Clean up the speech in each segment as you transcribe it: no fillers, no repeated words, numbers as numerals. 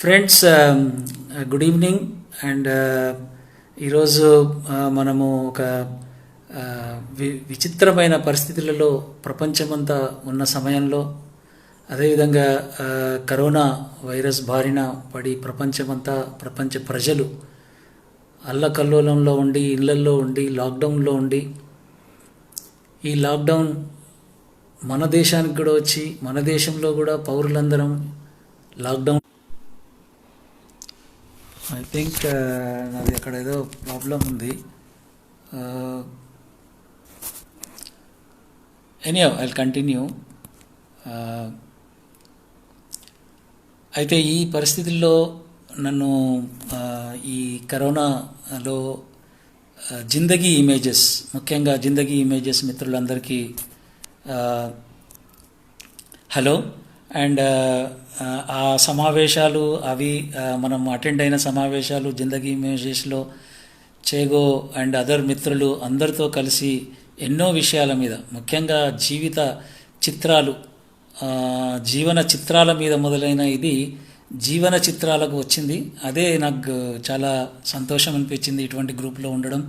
Friends, good evening. And ఈరోజు మనము ఒక విచిత్రమైన పరిస్థితులలో ప్రపంచమంతా ఉన్న సమయంలో, అదేవిధంగా కరోనా వైరస్ బారిన పడి ప్రపంచ ప్రజలు అల్లకల్లోలంలో ఉండి, ఇళ్లల్లో ఉండి, లాక్డౌన్లో ఉండి, ఈ లాక్డౌన్ మన దేశానికి కూడా వచ్చి, మన దేశంలో కూడా పౌరులందరం లాక్డౌన్. ఐ థింక్ నాది అక్కడ ఏదో ప్రాబ్లం ఉంది. Anyhow I will continue. అయితే ఈ పరిస్థితుల్లో నన్ను ఈ కరోనాలో జిందగీ ఇమేజెస్, ముఖ్యంగా జిందగీ ఇమేజెస్ మిత్రులందరికీ హలో. అండ్ ఆ సమావేశాలు అవి మనం అటెండ్ అయిన సమావేశాలు జిందగీ ఇమేజెస్లో చేగో అండ్ అదర్ మిత్రులు అందరితో కలిసి ఎన్నో విషయాల మీద, ముఖ్యంగా జీవన చిత్రాల మీద మొదలైన ఇది జీవన చిత్రాలకు వచ్చింది. అదే నాకు చాలా సంతోషం అనిపించింది ఇటువంటి గ్రూప్లో ఉండడం.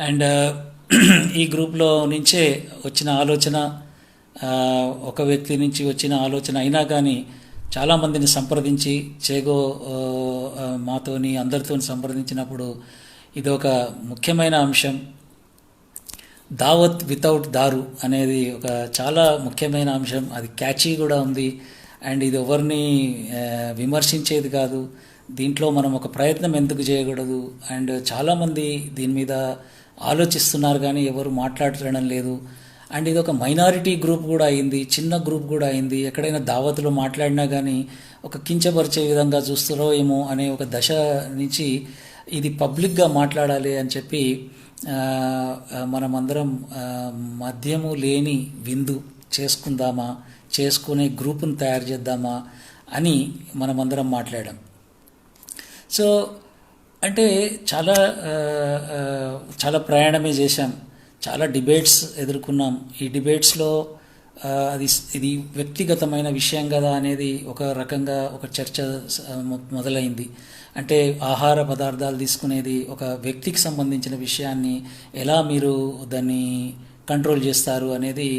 అండ్ ఈ గ్రూప్లో నుంచే వచ్చిన ఆలోచన, ఒక వ్యక్తి నుంచి వచ్చిన ఆలోచన అయినా కానీ చాలామందిని సంప్రదించి చేగో మాతోని అందరితో సంప్రదించినప్పుడు ఇది ఒక ముఖ్యమైన అంశం. దావత్ వితౌట్ దారు అనేది ఒక చాలా ముఖ్యమైన అంశం. అది క్యాచీ కూడా ఉంది. అండ్ ఇది ఎవరిని విమర్శించేది కాదు. దీంట్లో మనం ఒక ప్రయత్నం ఎందుకు చేయకూడదు? అండ్ చాలామంది దీని మీద ఆలోచిస్తున్నారు కానీ ఎవరు మాట్లాడడం లేదు. అండ్ ఇది ఒక మైనారిటీ గ్రూప్ కూడా అయింది, చిన్న గ్రూప్ కూడా అయింది. ఎక్కడైనా దావతులో మాట్లాడినా కానీ ఒక కించపరిచే విధంగా చూస్తారో ఏమో అనే ఒక దశ నుంచి ఇది పబ్లిక్గా మాట్లాడాలి అని చెప్పి మనమందరం మద్యము లేని విందు చేసుకుందామా, చేసుకునే గ్రూపును తయారు చేద్దామా అని మనమందరం మాట్లాడాం. సో అంటే చాలా ప్రయాణమే చేశాం, చాలా డిబేట్స్ ఎదుర్కొన్నాం. ఈ డిబేట్స్లో ఇది వ్యక్తిగతమైన విషయం కదా అనేది ఒక రకంగా ఒక చర్చ మొదలైంది. అంటే ఆహార పదార్థాలు తీసుకునేది ఒక వ్యక్తికి సంబంధించిన విషయాన్ని ఎలా మీరు దాన్ని కంట్రోల్ చేస్తారు అనేది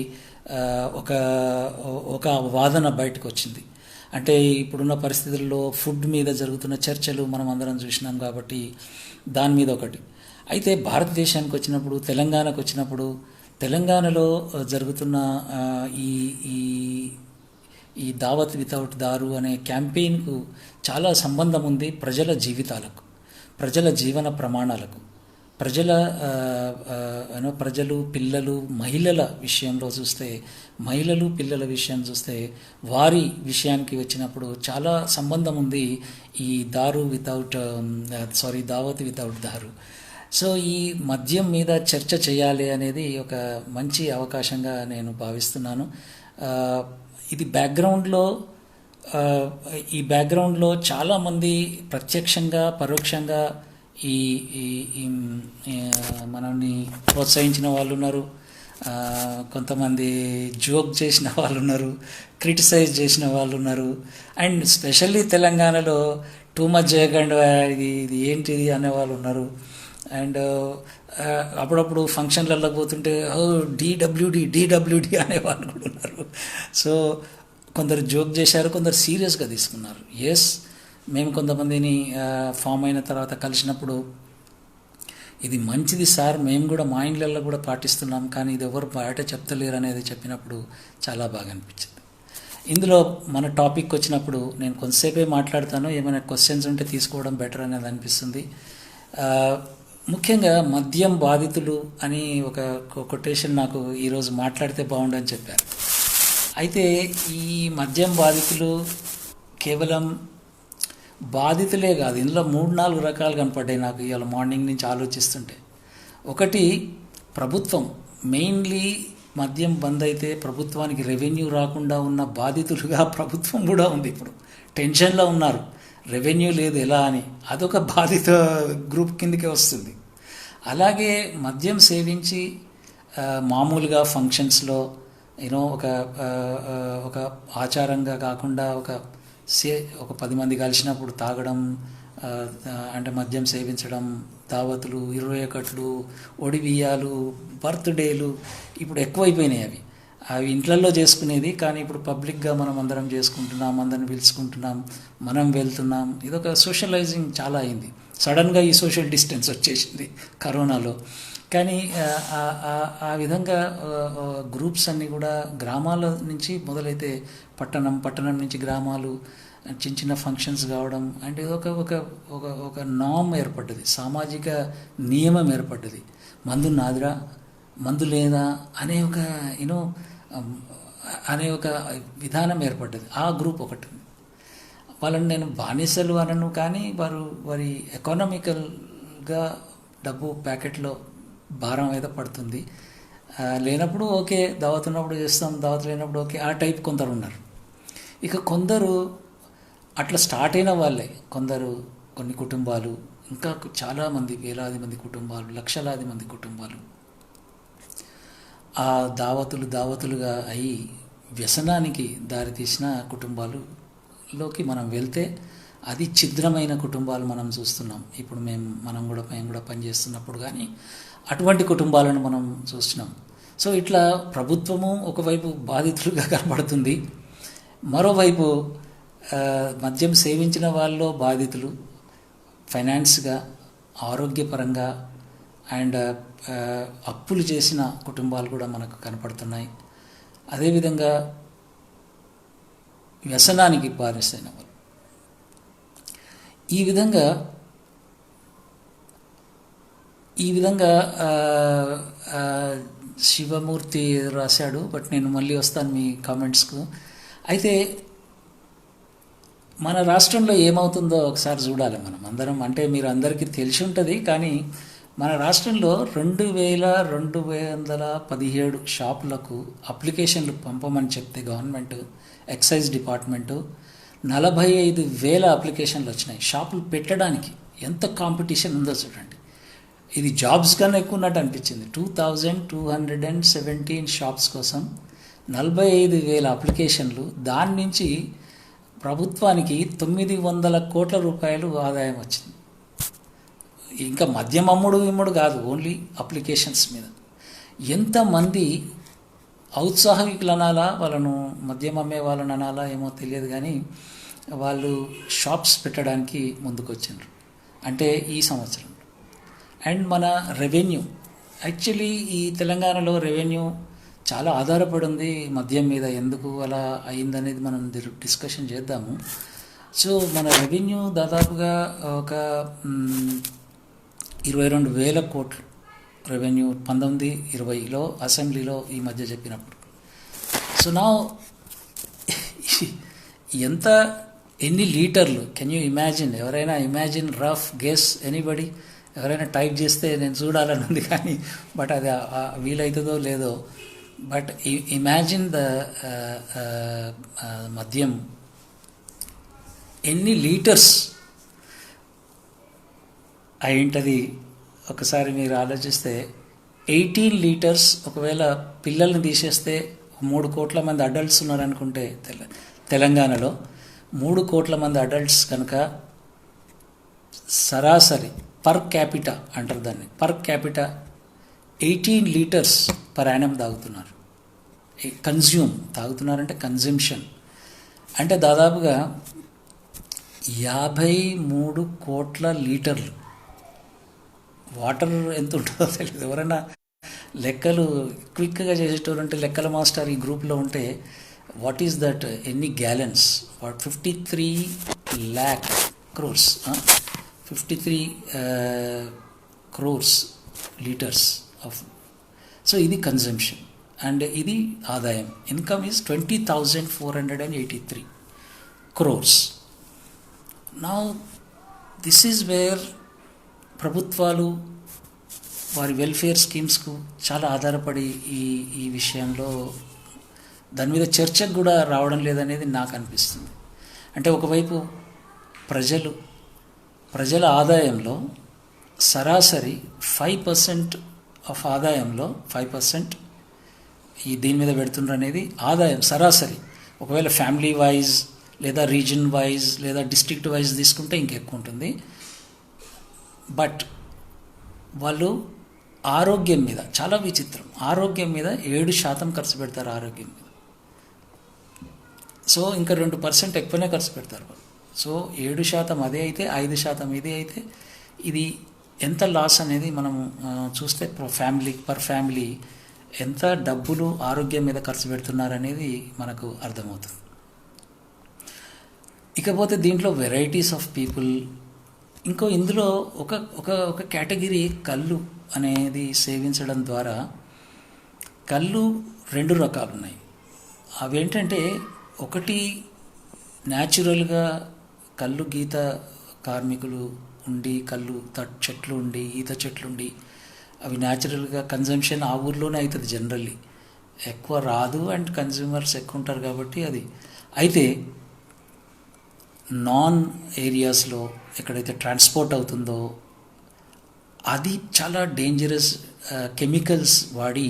ఒక వాదన బయటకు వచ్చింది. అంటే ఇప్పుడున్న పరిస్థితుల్లో ఫుడ్ మీద జరుగుతున్న చర్చలు మనం అందరం చూసినాం కాబట్టి దాని మీద ఒకటి. అయితే భారతదేశానికి వచ్చినప్పుడు, తెలంగాణకు వచ్చినప్పుడు, తెలంగాణలో జరుగుతున్న ఈ దావత్ వితౌట్ దారు అనే క్యాంపెయిన్కు చాలా సంబంధం ఉంది ప్రజల జీవితాలకు, ప్రజల జీవన ప్రమాణాలకు. ప్రజలు, పిల్లలు, మహిళల విషయంలో చూస్తే, పిల్లల విషయం చూస్తే వారి విషయానికి వచ్చినప్పుడు చాలా సంబంధం ఉంది ఈ దావత్ వితౌట్ దారు. సో ఈ మద్యం మీద చర్చ చేయాలి అనేది ఒక మంచి అవకాశంగా నేను భావిస్తున్నాను. ఇది బ్యాక్గ్రౌండ్లో చాలామంది ప్రత్యక్షంగా పరోక్షంగా ఈ మనల్ని ప్రోత్సహించిన వాళ్ళు ఉన్నారు, కొంతమంది జోక్ చేసిన వాళ్ళు ఉన్నారు, క్రిటిసైజ్ చేసిన వాళ్ళు ఉన్నారు. అండ్ స్పెషల్లీ తెలంగాణలో టూ మచ్ చేయకుండా ఇది ఏంటిది అనేవాళ్ళు ఉన్నారు. అండ్ అప్పుడప్పుడు ఫంక్షన్లలో పోతుంటే డీడబ్ల్యూడి అనేవాళ్ళు కూడా ఉన్నారు. సో కొందరు జోక్ చేశారు, కొందరు సీరియస్గా తీసుకున్నారు. ఎస్, మేము కొంతమందిని ఫామ్ అయిన తర్వాత కలిసినప్పుడు ఇది మంచిది సార్, మేము కూడా మా ఇండ్లలో కూడా పాటిస్తున్నాం, కానీ ఇది ఎవరు బయట చెప్తలేరు అనేది చెప్పినప్పుడు చాలా బాగా అనిపించింది. ఇందులో మన టాపిక్ వచ్చినప్పుడు నేను కొంతసేపే మాట్లాడతాను, ఏమైనా క్వశ్చన్స్ ఉంటే తీసుకోవడం బెటర్ అనేది అనిపిస్తుంది. ముఖ్యంగా మద్యం బాధితులు అని ఒక కొటేషన్ నాకు ఈరోజు మాట్లాడితే బాగుండని చెప్పారు. అయితే ఈ మద్యం బాధితులు కేవలం బాధితులే కాదు, ఇందులో 3-4 రకాలు కనపడ్డాయి నాకు ఇవాళ మార్నింగ్ నుంచి ఆలోచిస్తుంటే. ఒకటి, ప్రభుత్వం. మెయిన్లీ మద్యం బంద్ అయితే ప్రభుత్వానికి రెవెన్యూ రాకుండా ఉన్న బాధితులుగా ప్రభుత్వం కూడా ఉంది. ఇప్పుడు టెన్షన్లో ఉన్నారు, రెవెన్యూ లేదు ఎలా అని. అదొక బాధిత గ్రూప్ కిందకే వస్తుంది. అలాగే మద్యం సేవించి మామూలుగా ఫంక్షన్స్లో ఒక ఆచారంగా కాకుండా ఒక సే ఒక 10 మంది కలిసినప్పుడు తాగడం, ఆ, అంటే మద్యం సేవించడం, దావతులు, 21లు, ఒడిబియ్యాలు, బర్త్డేలు ఇప్పుడు ఎక్కువైపోయినాయి. అవి ఇంట్లల్లో చేసుకునేది, కానీ ఇప్పుడు పబ్లిక్గా మనం అందరం చేసుకుంటున్నాం, అందరిని పిలుచుకుంటున్నాం, మనం వెళ్తున్నాం. ఇదొక సోషలైజింగ్ చాలా అయింది. సడన్గా ఈ సోషల్ డిస్టెన్స్ వచ్చేసింది కరోనాలో. కానీ ఆ విధంగా గ్రూప్స్ అన్నీ కూడా గ్రామాల నుంచి మొదలైతే పట్టణం నుంచి గ్రామాలు, చిన్న చిన్న ఫంక్షన్స్ కావడం, అంటే ఒక ఒక ఒక ఒక నామ్ ఏర్పడ్డది, సామాజిక నియమం ఏర్పడ్డది. మందు నాదిరా, మందు లేదా అనే ఒక యూనో అనే ఒక విధానం ఏర్పడ్డది. ఆ గ్రూప్ ఒకటి. వాళ్ళని నేను బానిసలు అనను, కానీ వారి ఎకానమికల్గా డబ్బు ప్యాకెట్లో భారం మీద పడుతుంది. లేనప్పుడు ఓకే, దావత్ ఉన్నప్పుడు చేస్తాం, దావత్ లేనప్పుడు ఓకే, ఆ టైప్ కొందరు ఉన్నారు. ఇక కొందరు అట్లా స్టార్ట్ అయిన వాళ్ళే, కొన్ని కుటుంబాలు, ఇంకా చాలామంది, వేలాది మంది కుటుంబాలు, లక్షలాది మంది కుటుంబాలు ఆ దావతులుగా అయి వ్యసనానికి దారితీసిన కుటుంబాలులోకి మనం వెళ్తే అది ఛిద్రమైన కుటుంబాలు మనం చూస్తున్నాం. ఇప్పుడు మేము కూడా పనిచేస్తున్నప్పుడు కానీ అటువంటి కుటుంబాలను మనం చూస్తున్నాం. సో ఇట్లా ప్రభుత్వము ఒకవైపు బాధితులుగా కనబడుతుంది, మరోవైపు మద్యం సేవించిన వాళ్ళలో బాధితులు ఫైనాన్స్గా, ఆరోగ్యపరంగా అండ్ అప్పులు చేసిన కుటుంబాలు కూడా మనకు కనపడుతున్నాయి. అదేవిధంగా వ్యసనానికి బానిసైన వాళ్ళు. ఈ విధంగా శివమూర్తి రాశాడు. బట్ నేను మళ్ళీ వస్తాను మీ కామెంట్స్కు. అయితే మన రాష్ట్రంలో ఏమవుతుందో ఒకసారి చూడాలి మనం అందరం. అంటే మీరు అందరికీ తెలిసి ఉంటుంది, కానీ మన రాష్ట్రంలో 2217 షాపులకు అప్లికేషన్లు పంపమని చెప్తే గవర్నమెంట్, ఎక్సైజ్ డిపార్ట్మెంటు 45,000 అప్లికేషన్లు వచ్చినాయి షాపులు పెట్టడానికి. ఎంత కాంపిటీషన్ ఉందో చూడండి. ఇది జాబ్స్ కన్నా ఎక్కువ ఉన్నట్టు అనిపించింది. 2217 షాప్స్ కోసం 45,000 అప్లికేషన్లు. దాని నుంచి ప్రభుత్వానికి 900 కోట్ల రూపాయలు ఆదాయం వచ్చింది. ఇంకా మద్యం ఇమ్ముడు కాదు, ఓన్లీ అప్లికేషన్స్ మీద. ఎంతమంది ఔత్సాహికులు అనాలా, వాళ్ళను మద్యం అమ్మే వాళ్ళని అనాలా ఏమో తెలియదు, కానీ వాళ్ళు షాప్స్ పెట్టడానికి ముందుకొచ్చారు. అంటే ఈ సంవత్సరం. అండ్ మన రెవెన్యూ, యాక్చువల్లీ ఈ తెలంగాణలో రెవెన్యూ చాలా ఆధారపడి ఉంది మద్యం మీద. ఎందుకు అలా అయిందనేది మనం డిస్కషన్ చేద్దాము. సో మన రెవెన్యూ దాదాపుగా ఒక 22,000 కోట్లు రెవెన్యూ 19-20లో అసెంబ్లీలో ఈ మధ్య చెప్పినప్పుడు. సో నా ఎన్ని లీటర్లు, కెన్ యూ ఇమాజిన్? ఎవరైనా ఇమాజిన్, రఫ్ గెస్ ఎనీబడి? ఎవరైనా టైప్ చేస్తే నేను చూడాలని ఉంది, కానీ బట్ అది వీలవుతుందో లేదో. బట్ ఇమాజిన్ ద మద్యం ఎన్ని లీటర్స్ అయింటది ఒకసారి మీరు ఆలోచిస్తే. 18 లీటర్స్. ఒకవేళ పిల్లల్ని తీసేస్తే 3 కోట్ల మంది అడల్ట్స్ ఉన్నారనుకుంటే తెలంగాణలో 3 కోట్ల మంది అడల్ట్స్ కనుక సరాసరి పర్ క్యాపిటా అంటారు దాన్ని, per capita 18 litres per annum తాగుతున్నారు. తాగుతున్నారంటే కన్జ్యూమ్షన్ అంటే దాదాపుగా 53 కోట్ల లీటర్లు. వాటర్ ఎంత ఉంటుందో తెలియదు. ఎవరైనా లెక్కలు క్విక్గా చేసేటోళ్ళు ఉంటే, లెక్కల మాస్టర్ ఈ గ్రూప్లో ఉంటే, వాట్ ఈస్ దట్, ఎన్ని gallons? 53 lakh crores, 53 crores litres of. So ఇది కన్జంప్షన్ అండ్ ఇది ఆదాయం. Income is 20,483 crores. నా దిస్ ఈజ్ వేర్ ప్రభుత్వాలు వారి వెల్ఫేర్ స్కీమ్స్కు చాలా ఆధారపడి ఈ విషయంలో దాని మీద చర్చకు కూడా రావడం లేదనేది నాకు అనిపిస్తుంది. అంటే ఒకవైపు ప్రజల ఆదాయంలో సరాసరి 5% ఆఫ్ ఆదాయంలో 5% దీని మీద పెడుతున్నారు అనేది ఆదాయం సరాసరి. ఒకవేళ ఫ్యామిలీ వైజ్ లేదా రీజన్ వైజ్ లేదా డిస్ట్రిక్ట్ వైజ్ తీసుకుంటే ఇంకెక్కువ ఉంటుంది. బట్ వాళ్ళు ఆరోగ్యం మీద చాలా విచిత్రం, ఆరోగ్యం మీద 7% ఖర్చు పెడతారు ఆరోగ్యం మీద. సో ఇంకా 2% ఎక్కువనే ఖర్చు పెడతారు వాళ్ళు. సో 7% అదే అయితే 5% ఇదే అయితే ఇది ఎంత లాస్ అనేది మనం చూస్తే పర్ ఫ్యామిలీ ఎంత డబ్బులు ఆరోగ్యం మీద ఖర్చు పెడుతున్నారనేది మనకు అర్థమవుతుంది. ఇకపోతే దీంట్లో వెరైటీస్ ఆఫ్ పీపుల్, ఇందులో ఒక ఒక ఒక కేటగిరీ కళ్ళు అనేది సేవించడం ద్వారా. కళ్ళు 2 రకాలు ఉన్నాయి. అవేంటంటే ఒకటి న్యాచురల్గా కళ్ళు గీత కార్మికులు ఉండి కళ్ళు చెట్లు ఉండి ఈత చెట్లు ఉండి అవి న్యాచురల్గా కన్జంప్షన్ ఆ ఊర్లోనే అవుతుంది. జనరల్లీ ఎక్కువ రాదు అండ్ కన్జ్యూమర్స్ ఎక్కువ ఉంటారు కాబట్టి అది. అయితే నాన్ ఏరియాస్లో ఎక్కడైతే ట్రాన్స్పోర్ట్ అవుతుందో అది చాలా డేంజరస్ కెమికల్స్ వాడి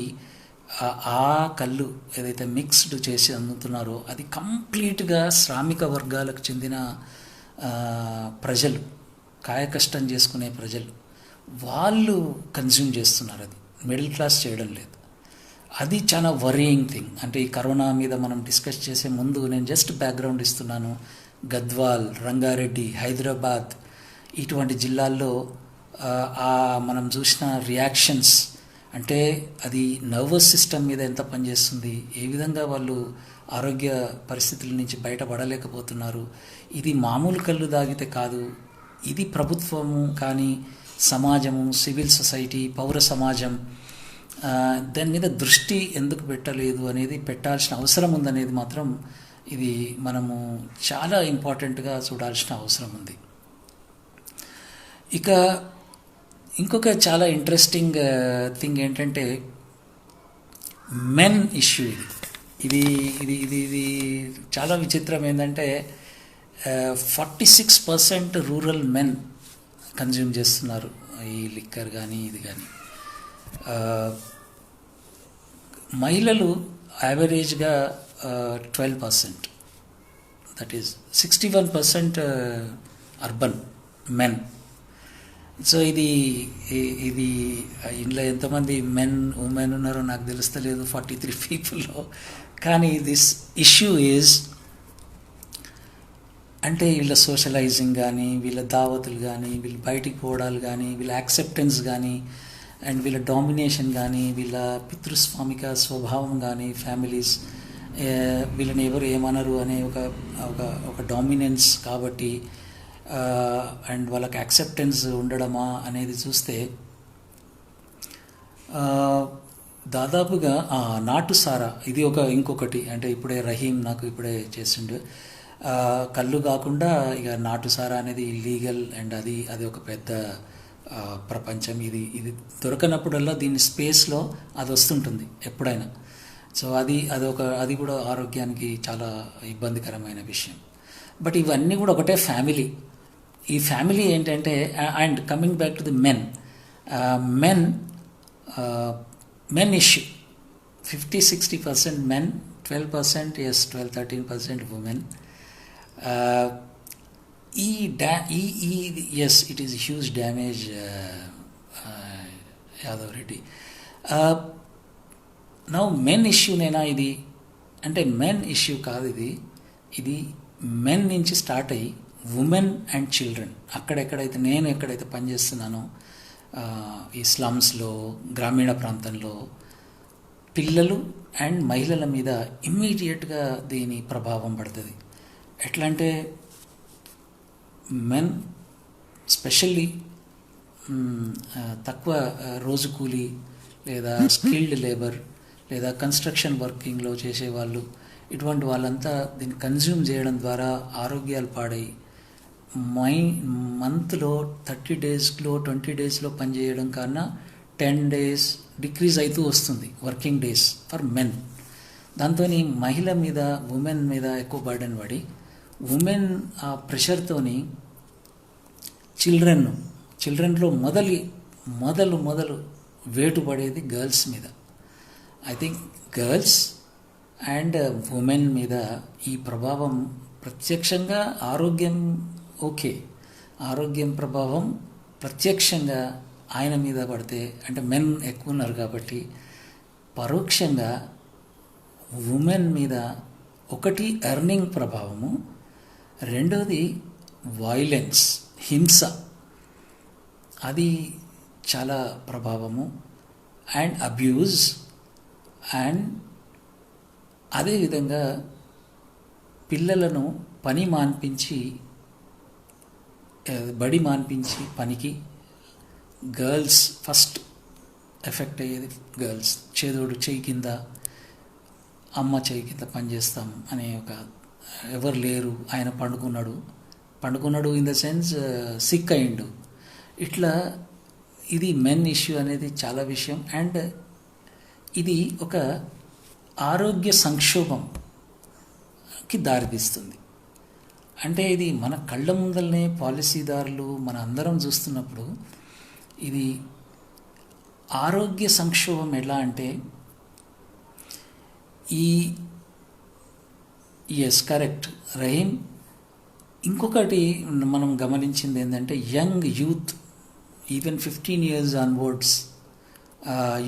ఆ కళ్ళు ఏదైతే మిక్స్డ్ చేసి అందుతున్నారో అది కంప్లీట్గా శ్రామిక వర్గాలకు చెందిన ప్రజలు, కాయకష్టం చేసుకునే ప్రజలు, వాళ్ళు కన్జ్యూమ్ చేస్తున్నారు. అది మిడిల్ క్లాస్ చేయడం లేదు. అది చాలా వరీయింగ్ థింగ్. అంటే ఈ కరోనా మీద మనం డిస్కస్ చేసే ముందు నేను జస్ట్ బ్యాక్గ్రౌండ్ ఇస్తున్నాను. గద్వాల్, రంగారెడ్డి, హైదరాబాద్ ఇటువంటి జిల్లాల్లో మనం చూసిన రియాక్షన్స్ అంటే అది నర్వస్ సిస్టమ్ మీద ఎంత పనిచేస్తుంది, ఏ విధంగా వాళ్ళు ఆరోగ్య పరిస్థితుల నుంచి బయటపడలేకపోతున్నారు. ఇది మామూలు కళ్ళు తాగితే కాదు, ఇది ప్రభుత్వము కానీ సమాజము, సివిల్ సొసైటీ, పౌర సమాజం దాని మీద దృష్టి ఎందుకు పెట్టలేదు అనేది, పెట్టాల్సిన అవసరం ఉందనేది మాత్రం ఇది మనము చాలా ఇంపార్టెంట్గా చూడాల్సిన అవసరం ఉంది. ఇక ఇంకొక చాలా ఇంట్రెస్టింగ్ థింగ్ ఏంటంటే మెన్ ఇష్యూ. ఇది ఇది ఇది ఇది చాలా విచిత్రం. ఏంటంటే 46% రూరల్ మెన్ కన్జ్యూమ్ చేస్తున్నారు ఈ లిక్కర్ కానీ ఇది కానీ. మహిళలు యావరేజ్గా 12%, that is 61% urban men. So ఇది ఇందులో ఎంతమంది ఉమెన్ ఉన్నారో నాకు తెలుస్తలేదు 43 పీపుల్లో. కానీ దిస్ ఇష్యూ ఈజ్ అంటే వీళ్ళ సోషలైజింగ్ కానీ, వీళ్ళ దావతులు కానీ, వీళ్ళ బయటికి పోవడాలు కానీ, వీళ్ళ యాక్సెప్టెన్స్ కానీ, అండ్ వీళ్ళ డామినేషన్ కానీ, వీళ్ళ పితృస్వామిక స్వభావం కానీ, ఫ్యామిలీస్ వీళ్ళని ఎవరు ఏమనరు అనే ఒక డామినెన్స్ కాబట్టి అండ్ వాళ్ళకి యాక్సెప్టెన్స్ ఉండడమా అనేది చూస్తే దాదాపుగా నాటుసారా ఇది ఇంకొకటి. అంటే ఇప్పుడే రహీం నాకు ఇప్పుడే చేసిండు. కళ్ళు కాకుండా ఇక నాటుసారా అనేది ఇల్లీగల్ అండ్ అది ఒక పెద్ద ప్రపంచం. ఇది దొరకనప్పుడల్లా దీని స్పేస్లో అది వస్తుంటుంది ఎప్పుడైనా. సో అది కూడా ఆరోగ్యానికి చాలా ఇబ్బందికరమైన విషయం. బట్ ఇవన్నీ కూడా ఒకటే ఫ్యామిలీ. ఈ ఫ్యామిలీ ఏంటంటే and coming back to the men issue 50-60% men, 12% 12-13% women. Yes it is huge damage Yadav Reddy. Now men ఇష్యూనేనా ఇది అంటే మెన్ ఇష్యూ కాదు. ఇది మెన్ నుంచి స్టార్ట్ అయ్యి ఉమెన్ అండ్ చిల్డ్రన్ నేను ఎక్కడైతే పనిచేస్తున్నానో ఈ స్లమ్స్లో, గ్రామీణ ప్రాంతంలో పిల్లలు అండ్ మహిళల మీద ఇమ్మీడియట్గా దీని ప్రభావం పడుతుంది. ఎట్లా అంటే మెన్ స్పెషల్లీ తక్కువ రోజు కూలీ లేదా స్కిల్డ్ లేబర్ లేదా కన్స్ట్రక్షన్ వర్కింగ్లో చేసేవాళ్ళు, ఇటువంటి వాళ్ళంతా దీన్ని కన్జ్యూమ్ చేయడం ద్వారా ఆరోగ్యాలు పాడై మంత్లో 30 డేస్లో 20 డేస్లో పనిచేయడం కన్నా 10 డేస్ డిక్రీజ్ అవుతూ వస్తుంది వర్కింగ్ డేస్ ఫర్ మెన్. దాంతో మహిళ మీద, ఉమెన్ మీద ఎక్కువ బర్డెన్ పడి ఉమెన్ ఆ ప్రెషర్తోని చిల్డ్రన్లో మొదలు వేటు పడేది గర్ల్స్ మీద. I think girls and women మీద ఈ ప్రభావం ప్రత్యక్షంగా ఆరోగ్యం ఓకే, ఆరోగ్యం ప్రభావం ప్రత్యక్షంగా ఆయన మీద పడితే, అంటే మెన్ ఎక్కువ ఉన్నారు కాబట్టి పరోక్షంగా ఉమెన్ మీద ఒకటి ఎర్నింగ్ ప్రభావము, రెండవది వైలెన్స్, హింస, అది చాలా ప్రభావము, అండ్ అబ్యూజ్, అండ్ అదేవిధంగా పిల్లలను పని మాన్పించి బడి మాన్పించి పనికి, గర్ల్స్ ఫస్ట్ ఎఫెక్ట్ అయ్యేది గర్ల్స్. చేదోడు చేయి కింద, అమ్మ చేయి కింద పనిచేస్తాం అనే ఒక, ఎవరు లేరు, ఆయన పండుకున్నాడు ఇన్ ద సెన్స్ సిక్ అయిండు, ఇట్లా ఇది మెన్ ఇష్యూ అనేది చాలా విషయం. అండ్ ఇది ఒక ఆరోగ్య సంక్షోభంకి దారితీస్తుంది. అంటే ఇది మన కళ్ళ ముందలనే పాలసీదారులు మన అందరం చూస్తున్నప్పుడు ఇది ఆరోగ్య సంక్షోభం. ఎలా అంటే ఎస్ కరెక్ట్ రహీం. ఇంకొకటి మనం గమనించింది ఏంటంటే young youth, even 15 years onwards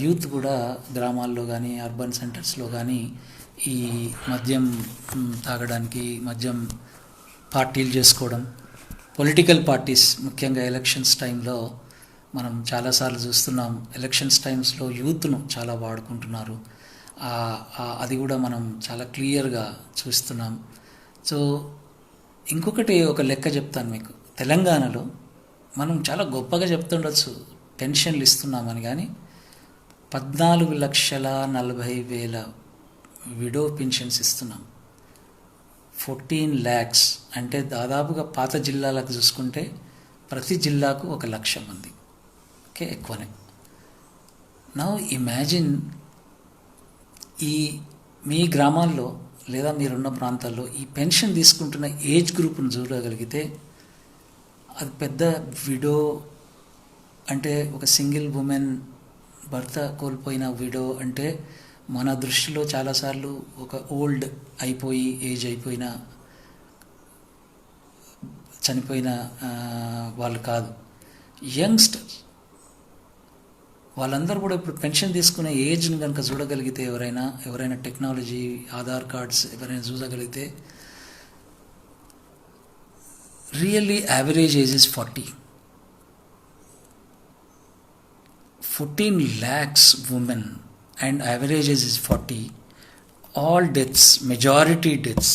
youth కూడా గ్రామాల్లో కానీ అర్బన్ సెంటర్స్లో కానీ ఈ మద్యం తాగడానికి, మద్యం పార్టీలు చేసుకోవడం, పొలిటికల్ పార్టీస్ ముఖ్యంగా ఎలక్షన్స్ టైంలో మనం చాలాసార్లు చూస్తున్నాం. ఎలక్షన్స్ టైమ్స్లో యూత్ను చాలా వాడుకుంటున్నారు, అది కూడా మనం చాలా క్లియర్గా చూస్తున్నాం. సో ఇంకొకటి ఒక లెక్క చెప్తాను మీకు. తెలంగాణలో మనం చాలా గొప్పగా చెప్తుండొచ్చు పెన్షన్లు ఇస్తున్నామని, కానీ 14,40,000 విడో పెన్షన్స్ ఇస్తున్నాం. 14 lakhs అంటే దాదాపుగా పాత జిల్లాలకు చూసుకుంటే ప్రతి జిల్లాకు 1,00,000 మంది, ఓకే, ఎక్కువనే. నౌ ఇమాజిన్ ఈ మీ గ్రామాల్లో లేదా మీరున్న ప్రాంతాల్లో ఈ పెన్షన్ తీసుకుంటున్న ఏజ్ గ్రూప్ను చూడగలిగితే, అది పెద్ద విడో అంటే ఒక సింగిల్ ఉమెన్, భర్త కోల్పోయిన విడో అంటే మన దృష్టిలో చాలాసార్లు ఒక ఓల్డ్ అయిపోయి, ఏజ్ అయిపోయిన, చనిపోయిన వాళ్ళు కాదు, యంగ్స్టర్స్. వాళ్ళందరూ కూడా ఇప్పుడు పెన్షన్ తీసుకునే ఏజ్ని కనుక చూడగలిగితే, ఎవరైనా టెక్నాలజీ, ఆధార్ కార్డ్స్ ఎవరైనా చూడగలిగితే, really average age is 40. 14 lakhs women and average age is 40. All deaths, majority deaths.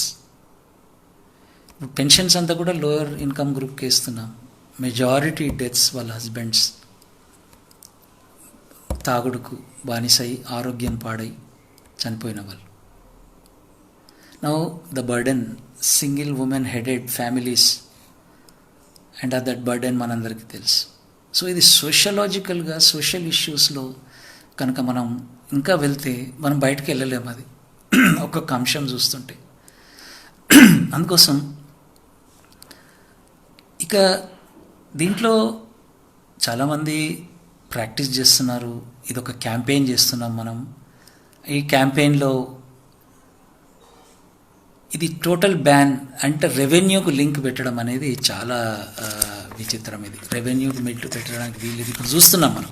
Pensions అంతా కూడా లోయర్ ఇన్కమ్ గ్రూప్కి ఇస్తున్నాం. మెజారిటీ డెత్స్ వాళ్ళ హస్బెండ్స్ తాగుడుకు బానిసై, ఆరోగ్యం పాడై చనిపోయిన వాళ్ళు. Now the burden, single women headed families, and that burden మనందరికీ తెలుసు. సో ఇది సోషలాజికల్గా, సోషల్ ఇష్యూస్లో కనుక మనం ఇంకా వెళ్తే మనం బయటకు వెళ్ళలేము, అది ఒక్కొక్క అంశం చూస్తుంటే. అందుకోసం ఇక దీంట్లో చాలామంది ప్రాక్టీస్ చేస్తున్నారు, ఇది ఒక క్యాంపెయిన్ చేస్తున్నాం మనం. ఈ క్యాంపెయిన్లో ఇది టోటల్ బ్యాన్ అంటే రెవెన్యూకు లింక్ పెట్టడం అనేది చాలా విచిత్రం. ఇది రెవెన్యూకి మెట్లు పెట్టడానికి వీళ్ళు, ఇది ఇప్పుడు చూస్తున్నాం మనం.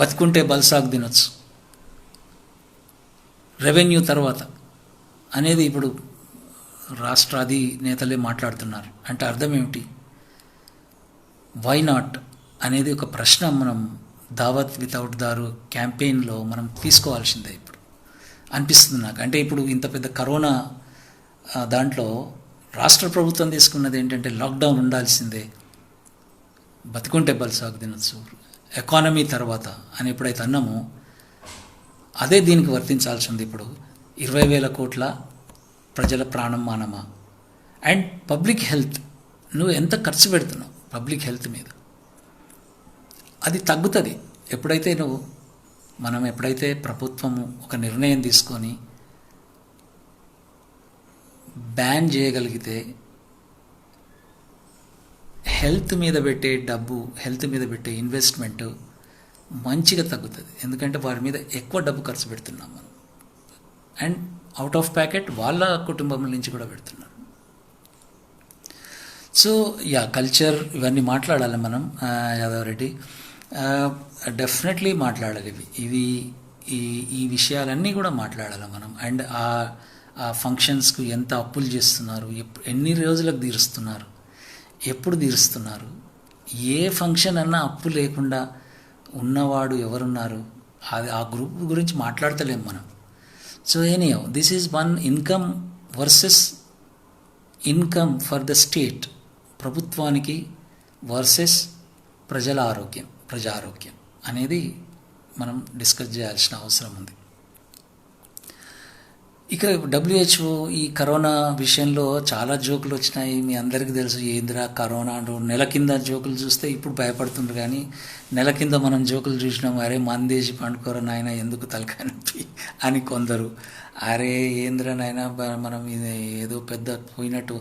బతికుంటే బల్సాగు తినొచ్చు, రెవెన్యూ తర్వాత అనేది ఇప్పుడు రాష్ట్ర అధినేతలే మాట్లాడుతున్నారు. అంటే అర్థం ఏమిటి? వై నాట్ అనేది ఒక ప్రశ్న మనం దావత్ వితౌట్ దారు క్యాంపెయిన్లో మనం తీసుకోవాల్సిందే ఇప్పుడు అనిపిస్తుంది నాకు. అంటే ఇప్పుడు ఇంత పెద్ద కరోనా దాంట్లో రాష్ట్ర ప్రభుత్వం తీసుకున్నది ఏంటంటే లాక్డౌన్ ఉండాల్సిందే, బతికుంటే బల్సాగు తినొచ్చు, ఎకానమీ తర్వాత అని ఎప్పుడైతే అన్నామో అదే దీనికి వర్తించాల్సి ఉంది. ఇప్పుడు 20,000 కోట్ల ప్రజల ప్రాణం మానమా, అండ్ పబ్లిక్ హెల్త్, నువ్వు ఎంత ఖర్చు పెడుతున్నావు పబ్లిక్ హెల్త్ మీద, అది తగ్గుతుంది ఎప్పుడైతే ఎప్పుడైతే ప్రభుత్వము ఒక నిర్ణయం తీసుకొని బ్యాన్ చేయగలిగితే హెల్త్ మీద పెట్టే డబ్బు, హెల్త్ మీద పెట్టే ఇన్వెస్ట్మెంట్ మంచిగా తగ్గుతుంది. ఎందుకంటే వారి మీద ఎక్కువ డబ్బు ఖర్చు పెడుతున్నాం మనం, అండ్ అవుట్ ఆఫ్ ప్యాకెట్ వాళ్ళ కుటుంబం నుంచి కూడా పెడుతున్నాం. సో యా కల్చర్ ఇవన్నీ మాట్లాడాలి మనం, యాదవ్ రెడ్డి. డెఫినెట్లీ మాట్లాడాలి ఇవి ఈ ఈ విషయాలన్నీ కూడా మాట్లాడాలి మనం. అండ్ ఆ ఫంక్షన్స్కు ఎంత అప్పులు చేస్తున్నారు, ఎన్ని రోజులకు తీరుస్తున్నారు, ఎప్పుడు తీరుస్తున్నారు, ఏ ఫంక్షన్ అన్నా అప్పు లేకుండా ఉన్నవాడు ఎవరున్నారు, అది ఆ గ్రూప్ గురించి మాట్లాడతలేం మనం. So anyhow this is one income versus income for the state, ప్రభుత్వానికి వర్సెస్ ప్రజా ఆరోగ్యం అనేది మనం డిస్కస్ చేయాల్సిన అవసరం ఉంది. ఇక WHO ఈ కరోనా విషయంలో చాలా జోకులు వచ్చినాయి, మీ అందరికీ తెలుసు. ఏందిరా కరోనా అంటూ నెల కింద జోకులు చూస్తే ఇప్పుడు భయపడుతుండ్రు, కానీ నెల కింద మనం జోకులు చూసినాం, అరే మందేసి పండుకోరా నాయన ఎందుకు తలకాయ నొప్పి అని కొందరు, అరే ఏందిరా నాయన మనం ఇది ఏదో పెద్ద పోయినట్టు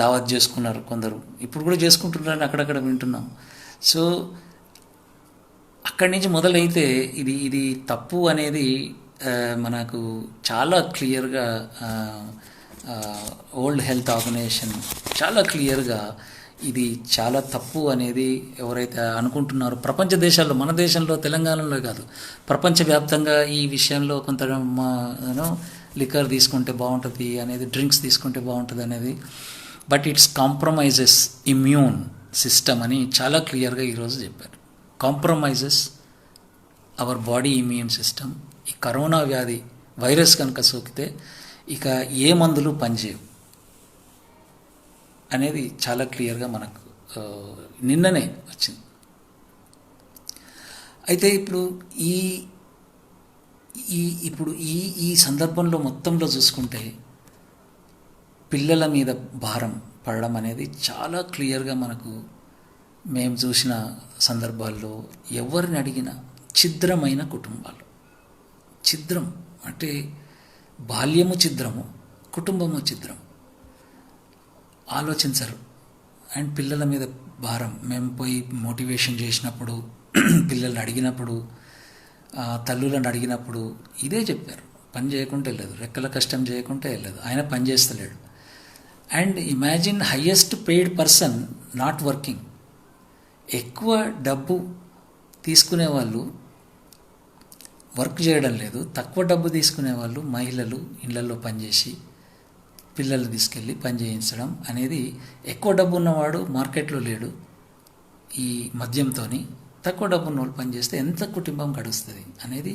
దావత్ చేసుకున్నారు కొందరు, ఇప్పుడు కూడా చేసుకుంటున్నారని అక్కడక్కడ వింటున్నాం. సో అక్కడి నుంచి మొదలైతే ఇది తప్పు అనేది మనకు చాలా క్లియర్గా వరల్డ్ హెల్త్ ఆర్గనైజేషన్ చాలా క్లియర్గా ఇది చాలా తప్పు అనేది ఎవరైతే అనుకుంటున్నారో ప్రపంచ దేశాల్లో, మన దేశంలో తెలంగాణలో కాదు ప్రపంచవ్యాప్తంగా ఈ విషయంలో కొంత లిక్కర్ తీసుకుంటే బాగుంటుంది అనేది, డ్రింక్స్ తీసుకుంటే బాగుంటుంది అనేది, but it's compromises immune system అని చాలా క్లియర్గా ఈరోజు చెప్పారు. Compromises our body immune system. ఈ కరోనా వ్యాధి వైరస్ కనుక సోకితే ఇక ఏ మందులు పనిచేయవు అనేది చాలా క్లియర్గా మనకు నిన్ననే వచ్చింది. అయితే ఇప్పుడు ఈ సందర్భంలో మొత్తంలో చూసుకుంటే పిల్లల మీద భారం పడడం అనేది చాలా క్లియర్గా మనకు మేము చూసిన సందర్భాల్లో ఎవరిని అడిగినా ఛిద్రమైన కుటుంబాలు, ఛిద్రం అంటే బాల్యము ఛిద్రము, కుటుంబము ఛిద్రం, ఆలోచించరు. అండ్ పిల్లల మీద భారం, మేము పోయి మోటివేషన్ చేసినప్పుడు, పిల్లల్ని అడిగినప్పుడు, తల్లులను అడిగినప్పుడు ఇదే చెప్పారు, పని చేయకుంటే వెళ్ళదు, రెక్కల కష్టం చేయకుంటే వెళ్ళదు, ఆయన పని చేస్తలేడు. And imagine highest paid person not working. ఎక్కువ డబ్బు తీసుకునే వాళ్ళు వర్క్ చేయడం లేదు, తక్కువ డబ్బు తీసుకునే వాళ్ళు మహిళలు ఇళ్లలో పనిచేసి పిల్లలు తీసుకెళ్ళి పని చేయించడం అనేది. ఎక్కువ డబ్బు ఉన్నవాడు మార్కెట్లో లేడు ఈ మద్యంతో, తక్కువ డబ్బు ఉన్న వాళ్ళు పనిచేస్తే ఎంత కుటుంబం గడుస్తుంది అనేది